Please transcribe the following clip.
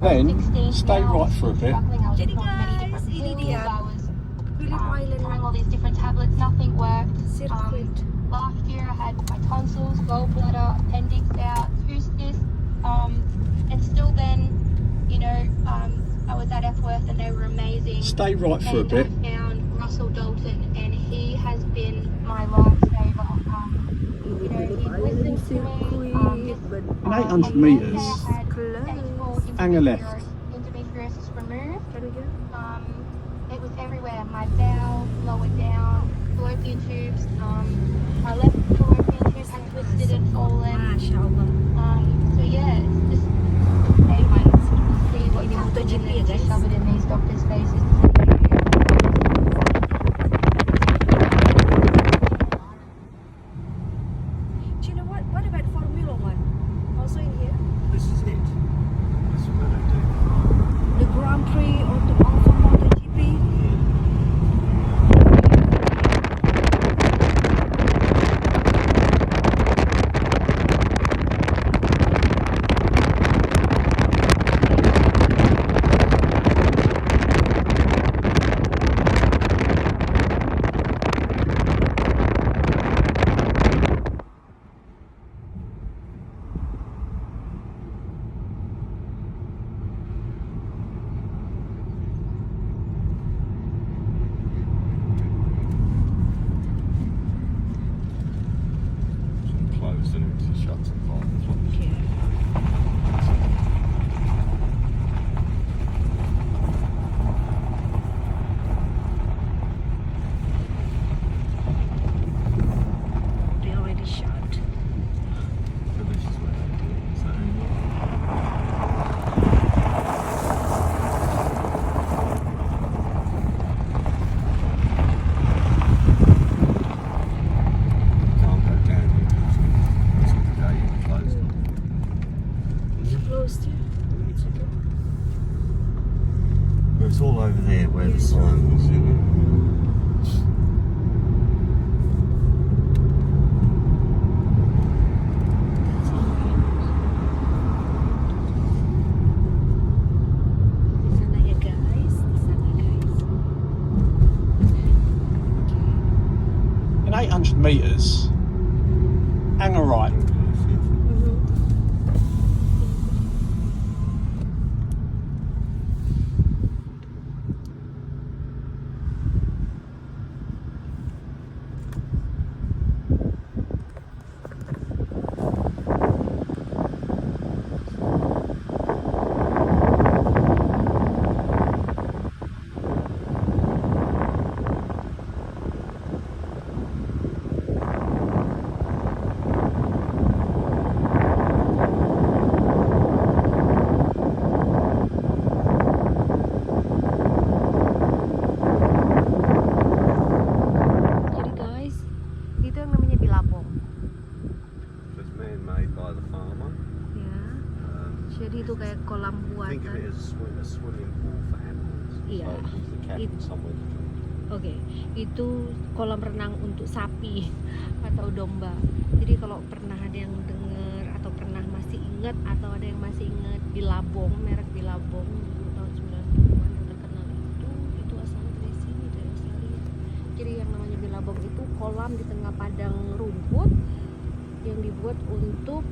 Then stay right for a bit. Jadi guys, ini dia Phillip Island trying all these different tablets, nothing worked. Sirkuit. Last year I had my tonsils, gallbladder, appendix out, cysts, and still then, I was at Epworth and they were amazing. Stay right for a bit. I found Russell Dalton and he has been my lifesaver. He listened to me. In 800 metres, hanger left. Endometriosis removed. It was everywhere. My bowel, lower down, fallopian tubes. My left fallopian tube had twisted and fallen. Masya Allah. So yeah, it's just see what's happening and then shove it in these doctors' faces. Do you know what about Formula One? Also in here? This is it. This is what I do. The Grand Prix or the MotoGp? Closed and it shuts at 5 o'clock. Okay. They already shut. So this is where they do it. So can't go down because the day it's closed. Is it closed here? It's all over there where the sign was, Di sana ya guys, di sana guys. In 800 metres, hanger right. Jadi guys, itu yang namanya bilabong. It's man-made by the farmer. Ya. Jadi itu kayak kolam Think of buatan. it as a swimming pool for animals. Yeah. So it gives the cattle It- somewhere to drink. Oke, itu kolam renang untuk sapi atau domba. Jadi kalau pernah ada yang dengar atau pernah masih ingat atau ada yang masih ingat Bilabong, merek Bilabong dulu tahun 90-an yang terkenal itu asalnya dari sini, dari Australia. Jadi yang namanya Bilabong itu kolam di tengah padang rumput yang dibuat untuk